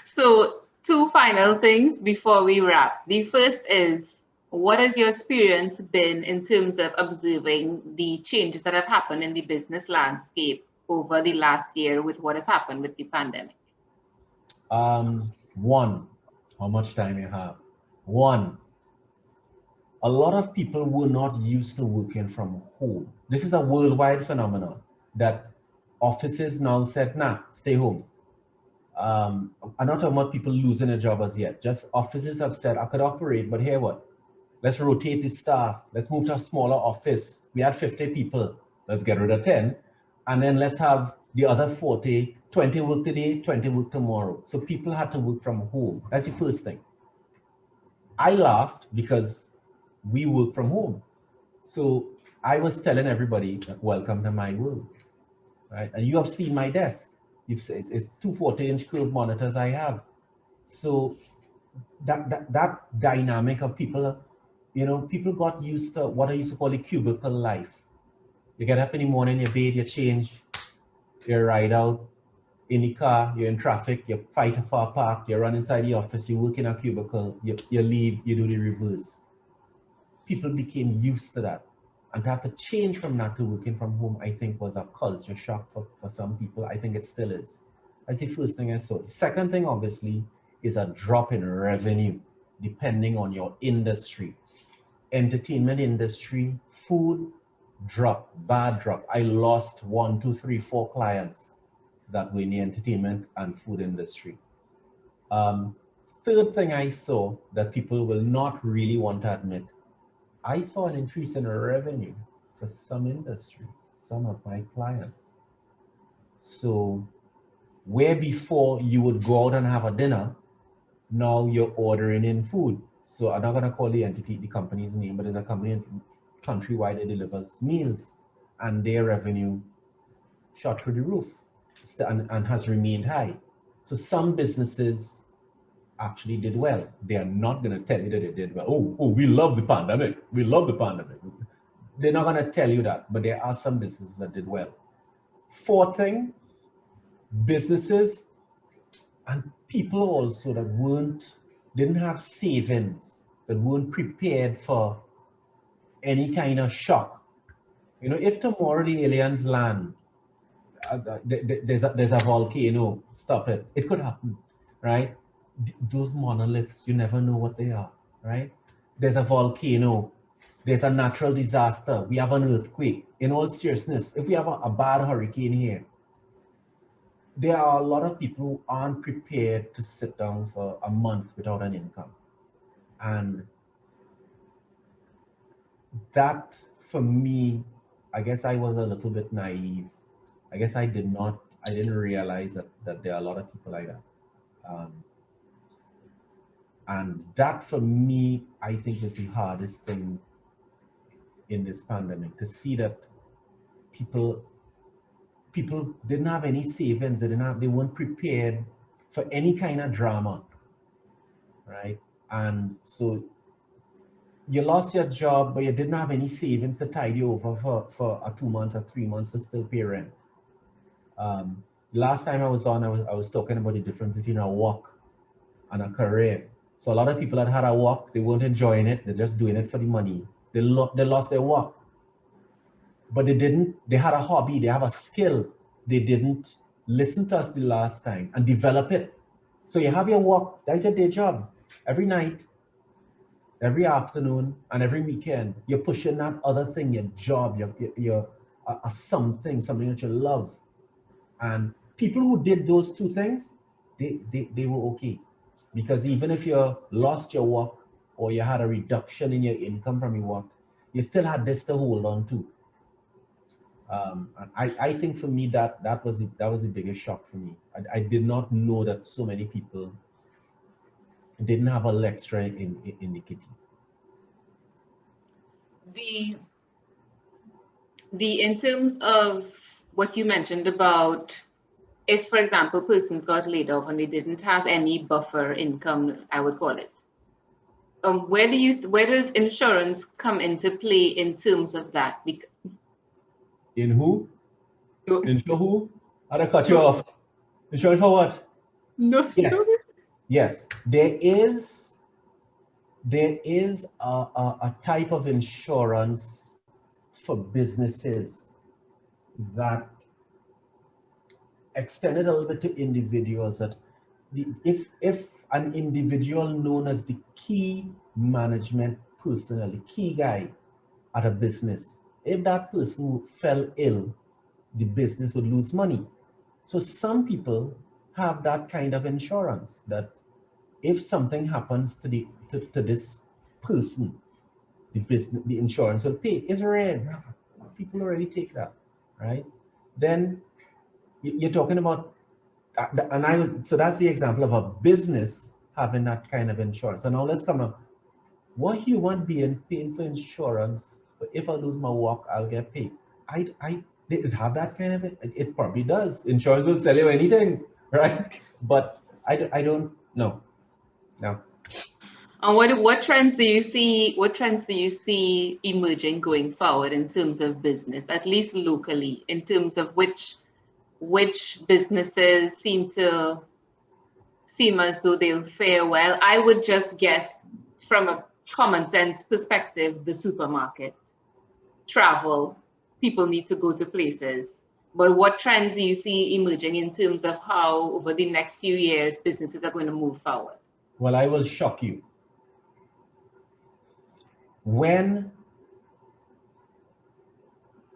So, two final things before we wrap. The first is, what has your experience been in terms of observing the changes that have happened in the business landscape over the last year with what has happened with the pandemic? One, how much time you have? One, a lot of people were not used to working from home. This is a worldwide phenomenon that offices now said, nah, stay home. I'm not talking about people losing a job as yet. Just offices have said, I could operate, but here what? Let's rotate the staff. Let's move to a smaller office. We had 50 people. Let's get rid of 10. And then let's have the other 40, 20 work today, 20 work tomorrow. So people had to work from home. That's the first thing. I laughed because we work from home. So I was telling everybody, welcome to my world, right? And you have seen my desk. You've said it's two 40-inch curved monitors I have. So that dynamic of people, people got used to what I used to call a cubicle life. You get up in the morning, you bathe, you change, you ride out in the car, you're in traffic, you fight a far park, you run inside the office, you work in a cubicle, you leave, you do the reverse. People became used to that. And to have to change from that to working from home, I think was a culture shock for some people. I think it still is. That's the first thing I saw. The second thing, obviously, is a drop in revenue, depending on your industry. Entertainment industry, food, drop, bad drop. I lost 1, 2, 3, 4 clients that were in the entertainment and food industry. Um, Third thing I saw that people will not really want to admit, I saw an increase in revenue for some industries, some of my clients. So where before you would go out and have a dinner, now you're ordering in food. So I'm not gonna call the company's name, but there's a company countrywide that delivers meals, and their revenue shot through the roof and has remained high. So some businesses actually did well. They are not gonna tell you that they did well. Oh, we love the pandemic. We love the pandemic. They're not gonna tell you that, but there are some businesses that did well. Fourth thing, businesses and people also that didn't have savings, that weren't prepared for any kind of shock. If tomorrow the aliens land, there's a volcano, stop it. It could happen, right? Those monoliths, you never know what they are, right? There's a volcano, there's a natural disaster, we have an earthquake. In all seriousness, if we have a bad hurricane here, there are a lot of people who aren't prepared to sit down for a month without an income. And that, for me, I guess I was a little bit naive. I guess I didn't realize that there are a lot of people like that. And that, for me, I think is the hardest thing in this pandemic, to see that people didn't have any savings, they weren't prepared for any kind of drama, right? And so you lost your job, but you didn't have any savings to tide you over for a 2 months or 3 months to still pay rent. Last time I was on, I was talking about the difference between a work and a career. So a lot of people that had a work, they weren't enjoying it. They're just doing it for the money. They lost their work, but they had a hobby, they have a skill. They didn't listen to us the last time and develop it. So you have your work, that's your day job. Every night, every afternoon, and every weekend, you're pushing that other thing, your job, your something that you love. And people who did those two things, they were okay. Because even if you lost your work or you had a reduction in your income from your work, you still had this to hold on to. And I think for me that was the biggest shock for me. I did not know that so many people didn't have a little extra in the kitty. The in terms of what you mentioned about, if, for example, persons got laid off and they didn't have any buffer income, I would call it. Where does insurance come into play in terms of that? In who? No, Insure who? I'd cut you no, off. Insurance for what? no, Yes. Yes, there is a type of insurance for businesses that extended a little bit to individuals. That if an individual known as the key management personnel, the key guy at a business, if that person fell ill, the business would lose money. So some people have that kind of insurance that if something happens to this person, the insurance will pay. It's rare. People already take that, right? Then you're talking about, and so that's the example of a business having that kind of insurance. So now let's come up. What human being paying for insurance? If I lose my work, I'll get paid. I did it have that kind of it probably does. Insurance will sell you anything, right? But I don't know. No. And what trends do you see? What trends do you see emerging going forward in terms of business, at least locally, in terms of which businesses seem as though they'll fare well? I would just guess from a common sense perspective, the supermarket, travel, people need to go to places. But what trends do you see emerging in terms of how over the next few years businesses are going to move forward? Well, I will shock you. When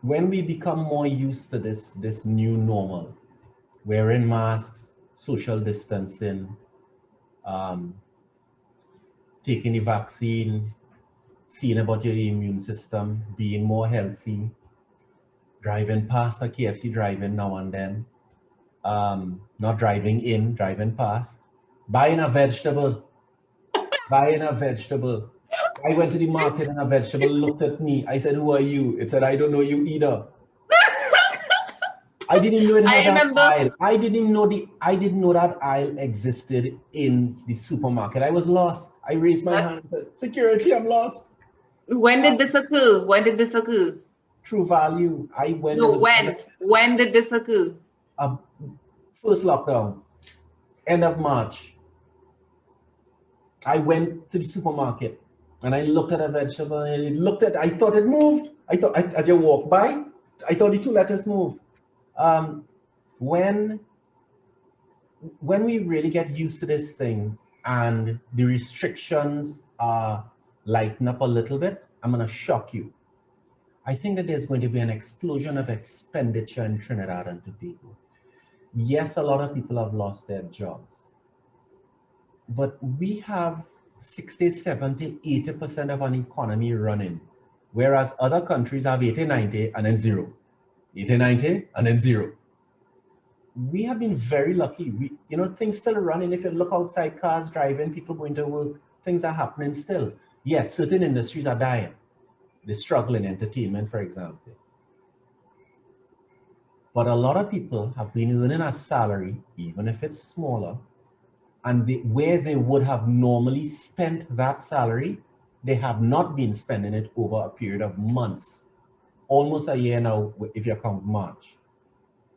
when we become more used to this new normal, wearing masks, social distancing, um, taking the vaccine, seeing about your immune system, being more healthy, driving past a KFC driving now and then, not driving in, driving past, buying a vegetable, buying a vegetable. I went to the market and a vegetable looked at me. I said, "Who are you?" It said, "I don't know you either." I didn't know it I had that remember aisle. I didn't know that aisle existed in the supermarket. I was lost. I raised my that. hand and said, "Security, I'm lost." When did this occur? When did this occur? True Value. I went, there No, was when? When did this occur? a first lockdown, end of March. I went to the supermarket and I looked at a vegetable and I thought it moved. As you walk by, I thought the two letters moved. Um, when we really get used to this thing and the restrictions are lighten up a little bit, I'm going to shock you. I think that there's going to be an explosion of expenditure in Trinidad and Tobago. Yes, a lot of people have lost their jobs, but we have 60, 70, 80% of an economy running, whereas other countries have 80, 90, and then zero. 80, 90, and then zero. We have been very lucky. Things still running. If you look outside, cars driving, people going to work, things are happening still. Yes, certain industries are dying. They struggle in entertainment, for example. But a lot of people have been earning a salary, even if it's smaller, and where they would have normally spent that salary, they have not been spending it over a period of months, almost a year now, if you count March.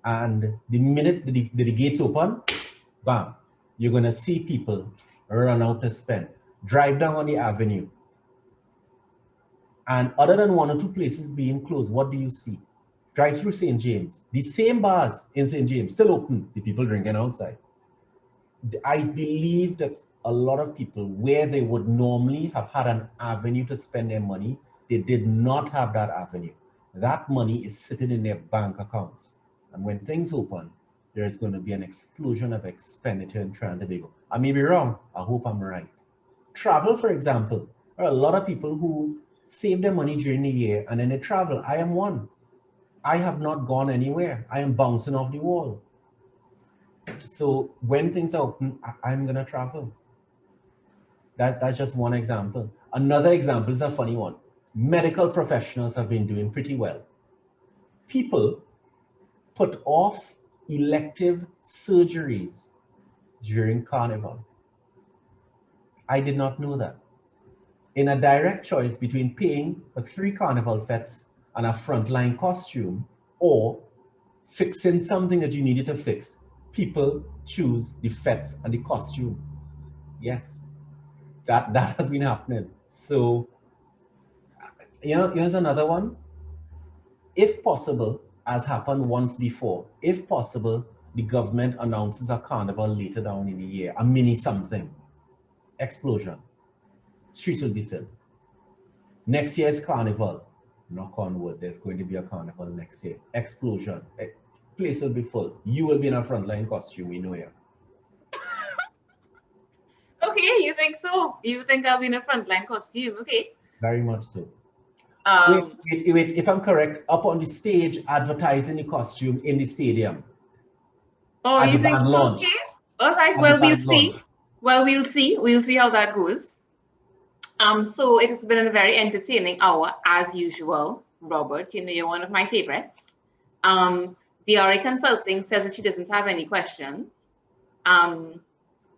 And the minute the gates open, bam, you're going to see people run out to spend. Drive down on the avenue. And other than one or two places being closed, what do you see? Drive through St. James. The same bars in St. James still open, the people drinking outside. I believe that a lot of people, where they would normally have had an avenue to spend their money, they did not have that avenue. That money is sitting in their bank accounts. And when things open, there is going to be an explosion of expenditure in Trinidad and Tobago. I may be wrong. I hope I'm right. Travel, for example. There are a lot of people who save their money during the year and then they travel. I am one. I have not gone anywhere. I am bouncing off the wall. So when things are open, I'm going to travel. That's just one example. Another example is a funny one. Medical professionals have been doing pretty well. People put off elective surgeries during Carnival. I did not know that. In a direct choice between paying for 3 Carnival fetes and a frontline costume or fixing something that you needed to fix, people choose the fetes and the costume. Yes, that has been happening. So, here's another one. If possible, as happened once before, if possible, the government announces a carnival later down in the year, a mini something, explosion. Streets will be filled. Next year's carnival, knock on wood, there's going to be a carnival next year. Explosion. Place will be full. You will be in a frontline costume, we know you. Okay, you think so? You think I'll be in a frontline costume? Okay. Very much so. Um, Wait, if I'm correct, up on the stage advertising the costume in the stadium oh, at the you think band so? launch. Okay. All right. At the Well, we'll band launch. see. Well, we'll see. We'll see how that goes. So it has been a very entertaining hour as usual, Robert. You know, you're one of my favorites. DRA Consulting says that she doesn't have any questions. Um,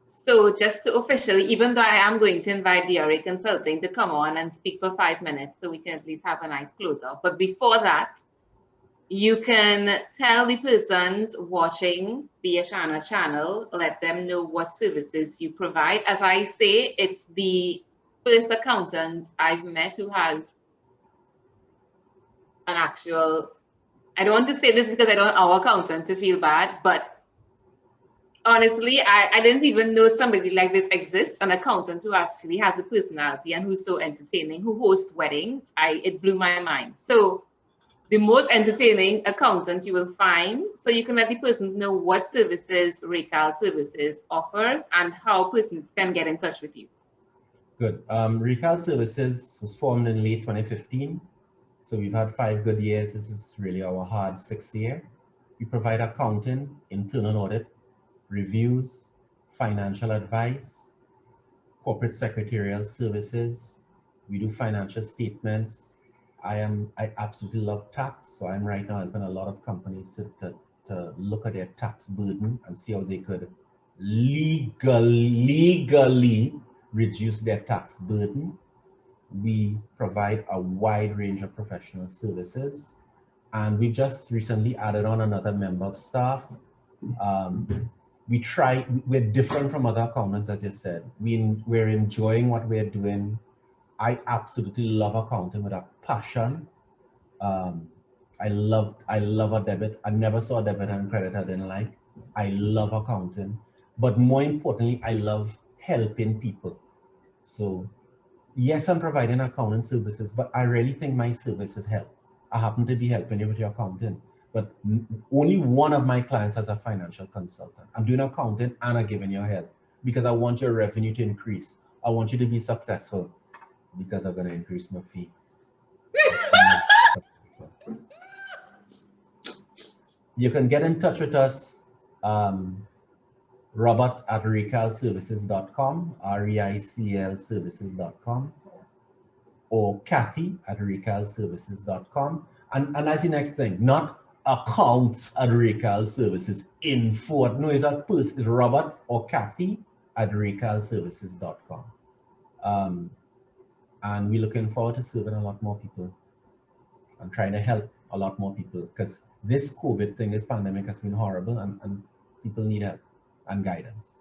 so just to officially, even though I am going to invite DRA Consulting to come on and speak for 5 minutes, so we can at least have a nice closer. But before that, you can tell the persons watching the Ashanna channel, let them know what services you provide. As I say, it's the first accountant I've met who has an actual, I don't want to say this because I don't want our accountant to feel bad, but honestly, I didn't even know somebody like this exists, an accountant who actually has a personality and who's so entertaining, who hosts weddings. It blew my mind. So the most entertaining accountant you will find. So you can let the persons know what services Reical Services offers and how persons can get in touch with you. Good. Reical Services was formed in late 2015. So we've had 5 good years. This is really our hard 6th year. We provide accounting, internal audit, reviews, financial advice, corporate secretarial services. We do financial statements. I absolutely love tax. So I'm right now helping a lot of companies to look at their tax burden and see how they could legally reduce their tax burden. We provide a wide range of professional services. And we just recently added on another member of staff. We're different from other accountants, as you said. We're enjoying what we're doing. I absolutely love accounting with a passion. Um, I love a debit. I never saw a debit and credit I didn't like. I love accounting. But more importantly, I love helping people. So yes, I'm providing accounting services, but I really think my services help. I happen to be helping you with your accounting, but only one of my clients has a financial consultant. I'm doing accounting and I'm giving you help because I want your revenue to increase. I want you to be successful because I'm going to increase my fee. You can get in touch with us, Robert at reicalservices.com, REICL services.com, or Kathy at reicalservices.com. And that's the next thing, not accounts at Reical Services info. No, it's a person, it's Robert or Kathy at reicalservices.com. And we're looking forward to serving a lot more people and trying to help a lot more people because this COVID thing, this pandemic has been horrible and people need help and guidance.